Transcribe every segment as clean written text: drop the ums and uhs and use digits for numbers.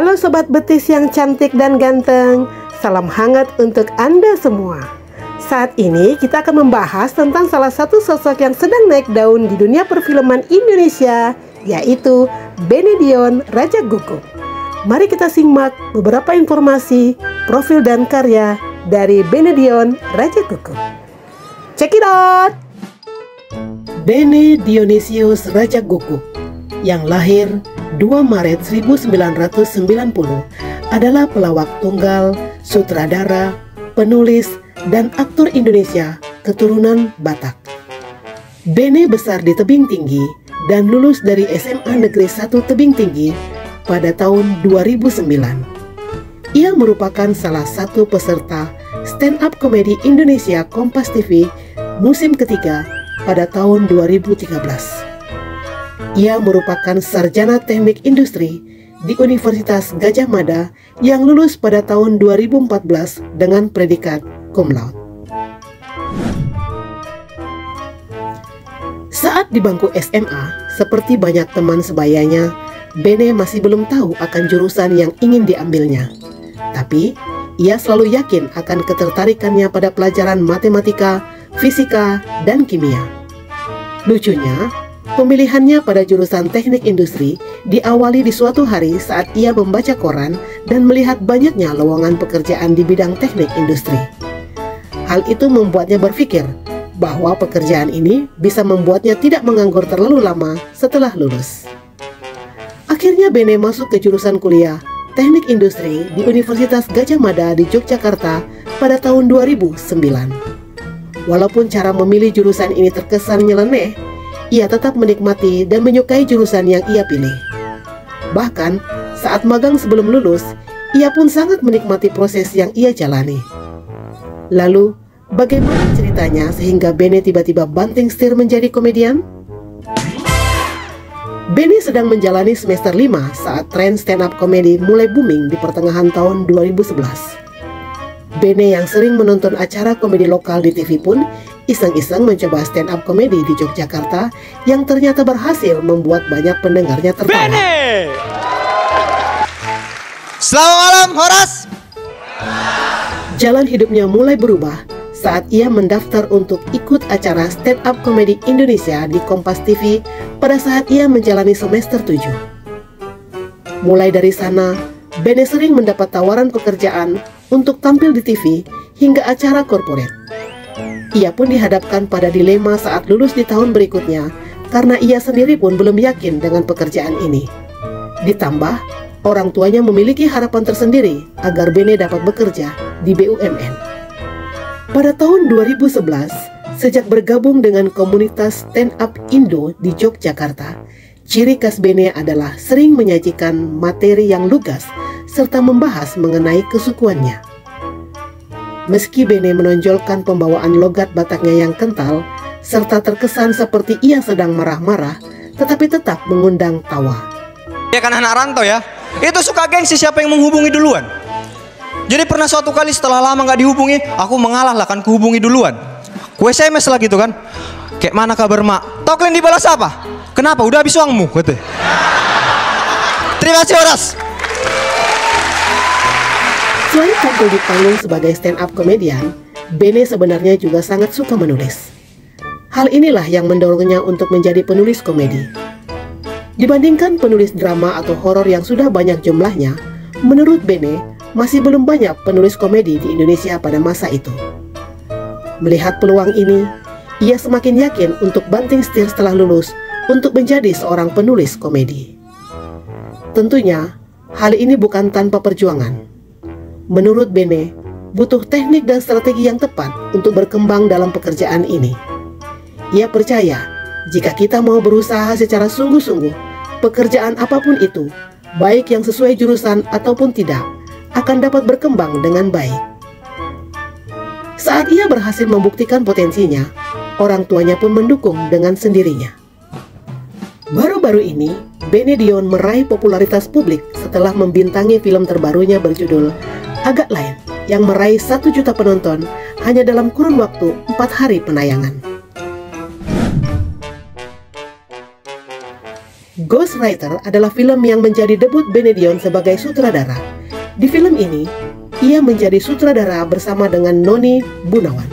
Halo Sobat Betis yang cantik dan ganteng, salam hangat untuk Anda semua. Saat ini kita akan membahas tentang salah satu sosok yang sedang naik daun di dunia perfilman Indonesia, yaitu Benedion Rajagoko. Mari kita simak beberapa informasi, profil dan karya dari Benedion Rajagoko. Check it out! Bene Dionysius Rajagoko yang lahir 2 Maret 1990 adalah pelawak tunggal, sutradara, penulis, dan aktor Indonesia keturunan Batak. Bene besar di Tebing Tinggi dan lulus dari SMA Negeri 1 Tebing Tinggi pada tahun 2009. Ia merupakan salah satu peserta stand up komedi Indonesia Kompas TV musim ketiga pada tahun 2013. Ia merupakan sarjana teknik industri di Universitas Gadjah Mada yang lulus pada tahun 2014 dengan predikat cum laude. Saat di bangku SMA, seperti banyak teman sebayanya, Bene masih belum tahu akan jurusan yang ingin diambilnya. Tapi, ia selalu yakin akan ketertarikannya pada pelajaran matematika, fisika, dan kimia. Lucunya, pemilihannya pada jurusan teknik industri diawali di suatu hari saat ia membaca koran dan melihat banyaknya lowongan pekerjaan di bidang teknik industri. Hal itu membuatnya berpikir bahwa pekerjaan ini bisa membuatnya tidak menganggur terlalu lama setelah lulus. Akhirnya Bene masuk ke jurusan kuliah teknik industri di Universitas Gadjah Mada di Yogyakarta pada tahun 2009. Walaupun cara memilih jurusan ini terkesan nyeleneh, ia tetap menikmati dan menyukai jurusan yang ia pilih. Bahkan, saat magang sebelum lulus, ia pun sangat menikmati proses yang ia jalani. Lalu, bagaimana ceritanya sehingga Bene tiba-tiba banting setir menjadi komedian? Bene sedang menjalani semester 5 saat tren stand-up komedi mulai booming di pertengahan tahun 2011. Bene yang sering menonton acara komedi lokal di TV pun iseng-iseng mencoba stand-up komedi di Yogyakarta yang ternyata berhasil membuat banyak pendengarnya tertawa. Bene! Selamat malam, Horas! Jalan hidupnya mulai berubah saat ia mendaftar untuk ikut acara stand-up komedi Indonesia di Kompas TV pada saat ia menjalani semester 7. Mulai dari sana, Bene sering mendapat tawaran pekerjaan untuk tampil di TV hingga acara korporat. Ia pun dihadapkan pada dilema saat lulus di tahun berikutnya karena ia sendiri pun belum yakin dengan pekerjaan ini. Ditambah, orang tuanya memiliki harapan tersendiri agar Bene dapat bekerja di BUMN. Pada tahun 2011, sejak bergabung dengan komunitas Stand Up Indo di Yogyakarta, ciri khas Bene adalah sering menyajikan materi yang lugas serta membahas mengenai kesukuannya. Meski Bene menonjolkan pembawaan logat Bataknya yang kental, serta terkesan seperti ia sedang marah-marah, tetapi tetap mengundang tawa. Ya kan anak rantau ya, itu suka gengsi siapa yang menghubungi duluan. Jadi pernah suatu kali setelah lama gak dihubungi, aku mengalah lah kan, kuhubungi duluan. Ku SMS lah gitu kan, kayak mana kabar mak? Tau kalian dibalas apa? Kenapa? Udah habis uangmu? Gitu. Terima kasih Horas. Selain tampil di panggung sebagai stand-up komedian, Bene sebenarnya juga sangat suka menulis. Hal inilah yang mendorongnya untuk menjadi penulis komedi. Dibandingkan penulis drama atau horor yang sudah banyak jumlahnya, menurut Bene, masih belum banyak penulis komedi di Indonesia pada masa itu. Melihat peluang ini, ia semakin yakin untuk banting setir setelah lulus untuk menjadi seorang penulis komedi. Tentunya, hal ini bukan tanpa perjuangan. Menurut Bene, butuh teknik dan strategi yang tepat untuk berkembang dalam pekerjaan ini. Ia percaya, jika kita mau berusaha secara sungguh-sungguh, pekerjaan apapun itu, baik yang sesuai jurusan ataupun tidak, akan dapat berkembang dengan baik. Saat ia berhasil membuktikan potensinya, orang tuanya pun mendukung dengan sendirinya. Baru-baru ini, Benedion meraih popularitas publik setelah membintangi film terbarunya berjudul Agak Lain yang meraih 1 juta penonton hanya dalam kurun waktu 4 hari penayangan. Ghostwriter adalah film yang menjadi debut Benedion sebagai sutradara. Di film ini, ia menjadi sutradara bersama dengan Noni Gunawan.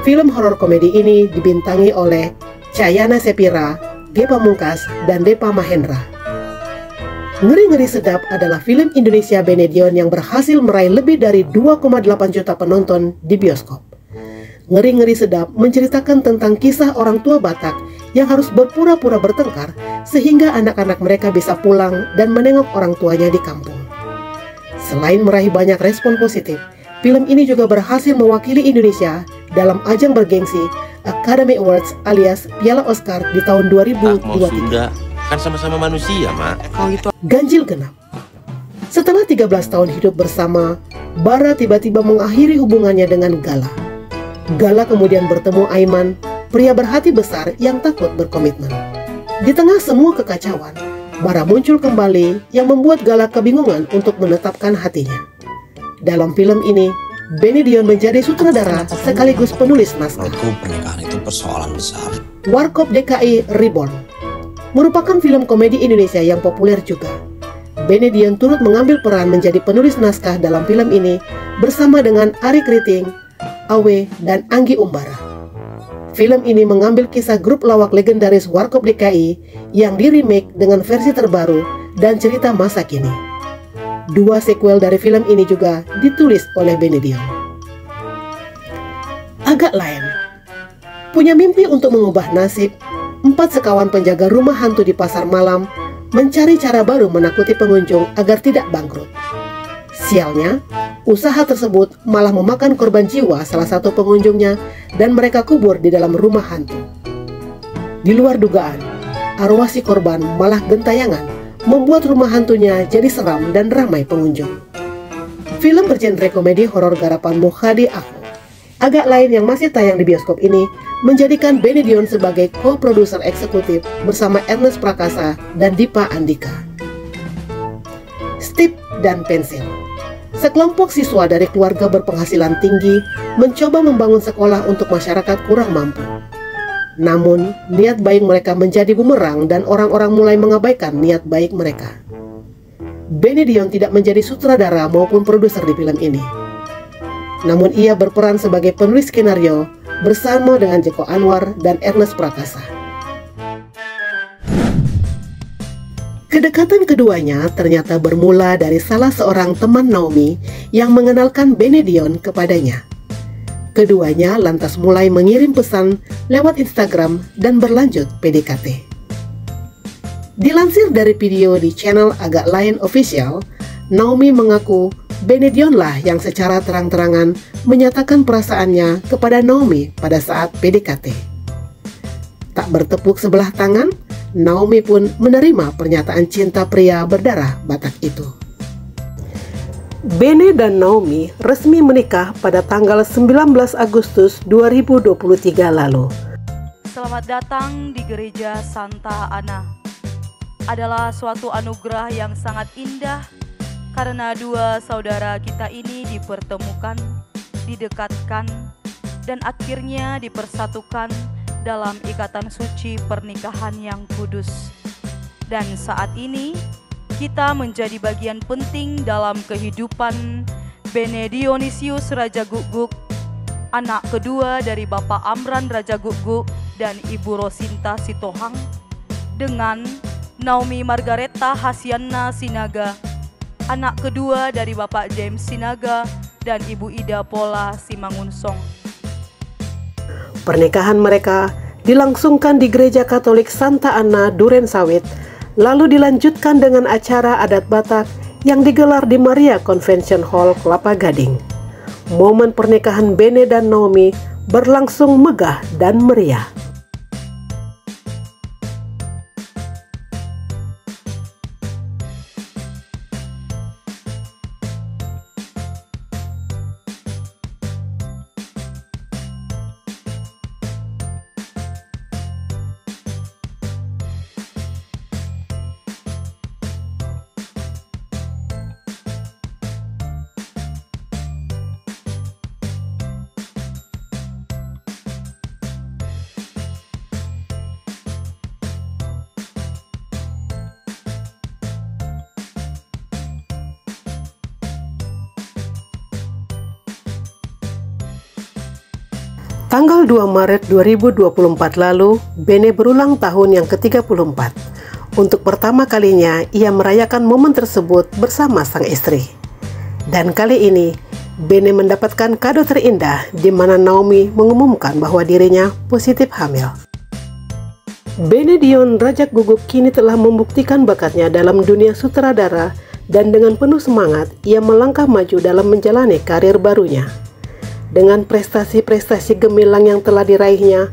Film horor komedi ini dibintangi oleh Cahyana Sepira, Ge Pamungkas, dan Deva Mahendra. Ngeri-ngeri Sedap adalah film Indonesia Benedion yang berhasil meraih lebih dari 2,8 juta penonton di bioskop. Ngeri-ngeri Sedap menceritakan tentang kisah orang tua Batak yang harus berpura-pura bertengkar sehingga anak-anak mereka bisa pulang dan menengok orang tuanya di kampung. Selain meraih banyak respon positif, film ini juga berhasil mewakili Indonesia dalam ajang bergengsi Academy Awards alias Piala Oscar di tahun 2023. Mau Sunda, kan sama-sama manusia, Mak. Ganjil Genap. Setelah 13 tahun hidup bersama, Bara tiba-tiba mengakhiri hubungannya dengan Gala. Gala kemudian bertemu Aiman, pria berhati besar yang takut berkomitmen. Di tengah semua kekacauan, Bara muncul kembali yang membuat Gala kebingungan untuk menetapkan hatinya. Dalam film ini, Benedion menjadi sutradara sekaligus penulis naskah. Menurutku pernikahan itu persoalan besar. Warkop DKI Reborn merupakan film komedi Indonesia yang populer juga. Benedion turut mengambil peran menjadi penulis naskah dalam film ini bersama dengan Ari Kriting, Awe, dan Anggi Umbara. Film ini mengambil kisah grup lawak legendaris Warkop DKI yang di-remake dengan versi terbaru dan cerita masa kini. Dua sequel dari film ini juga ditulis oleh Benedion. Agak lain. Punya mimpi untuk mengubah nasib, 4 sekawan penjaga rumah hantu di pasar malam mencari cara baru menakuti pengunjung agar tidak bangkrut. Sialnya, usaha tersebut malah memakan korban jiwa salah satu pengunjungnya dan mereka kubur di dalam rumah hantu. Di luar dugaan, arwah si korban malah gentayangan membuat rumah hantunya jadi seram dan ramai pengunjung. Film bergenre komedi horor garapan Muhadi Afo, Agak Lain yang masih tayang di bioskop ini menjadikan Benedion sebagai co-produser eksekutif bersama Ernest Prakasa dan Dipa Andika. Stip dan Pensil. Sekelompok siswa dari keluarga berpenghasilan tinggi mencoba membangun sekolah untuk masyarakat kurang mampu. Namun, niat baik mereka menjadi bumerang dan orang-orang mulai mengabaikan niat baik mereka. Benedion tidak menjadi sutradara maupun produser di film ini. Namun ia berperan sebagai penulis skenario bersama dengan Joko Anwar dan Ernest Prakasa. Kedekatan keduanya ternyata bermula dari salah seorang teman Naomi yang mengenalkan Benedion kepadanya. Keduanya lantas mulai mengirim pesan lewat Instagram dan berlanjut PDKT. Dilansir dari video di channel Agak Lain Official, Naomi mengaku Benedion lah yang secara terang-terangan menyatakan perasaannya kepada Naomi pada saat PDKT. Tak bertepuk sebelah tangan, Naomi pun menerima pernyataan cinta pria berdarah Batak itu. Bene dan Naomi resmi menikah pada tanggal 19 Agustus 2023 lalu. Selamat datang di Gereja Santa Ana. Adalah suatu anugerah yang sangat indah karena dua saudara kita ini dipertemukan, didekatkan, dan akhirnya dipersatukan dalam ikatan suci pernikahan yang kudus. Dan saat ini kita menjadi bagian penting dalam kehidupan Bene Dionisius Raja Guguk, anak kedua dari Bapak Amran Raja Guguk dan Ibu Rosinta Sitohang, dengan Naomi Margareta Hasiana Sinaga, anak kedua dari Bapak James Sinaga dan Ibu Ida Pola Simangunsong. Pernikahan mereka dilangsungkan di Gereja Katolik Santa Ana Duren Sawit, lalu dilanjutkan dengan acara adat Batak yang digelar di Maria Convention Hall, Kelapa Gading. Momen pernikahan Bene dan Naomi berlangsung megah dan meriah. Tanggal 2 Maret 2024 lalu, Bene berulang tahun yang ke-34. Untuk pertama kalinya, ia merayakan momen tersebut bersama sang istri. Dan kali ini, Bene mendapatkan kado terindah di mana Naomi mengumumkan bahwa dirinya positif hamil. Bene Dion Rajak Guguk kini telah membuktikan bakatnya dalam dunia sutradara dan dengan penuh semangat ia melangkah maju dalam menjalani karir barunya. Dengan prestasi-prestasi gemilang yang telah diraihnya,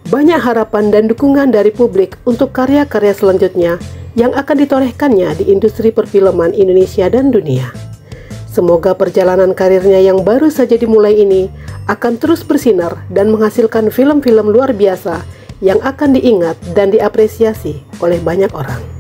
banyak harapan dan dukungan dari publik untuk karya-karya selanjutnya yang akan ditorehkannya di industri perfilman Indonesia dan dunia. Semoga perjalanan karirnya yang baru saja dimulai ini akan terus bersinar dan menghasilkan film-film luar biasa yang akan diingat dan diapresiasi oleh banyak orang.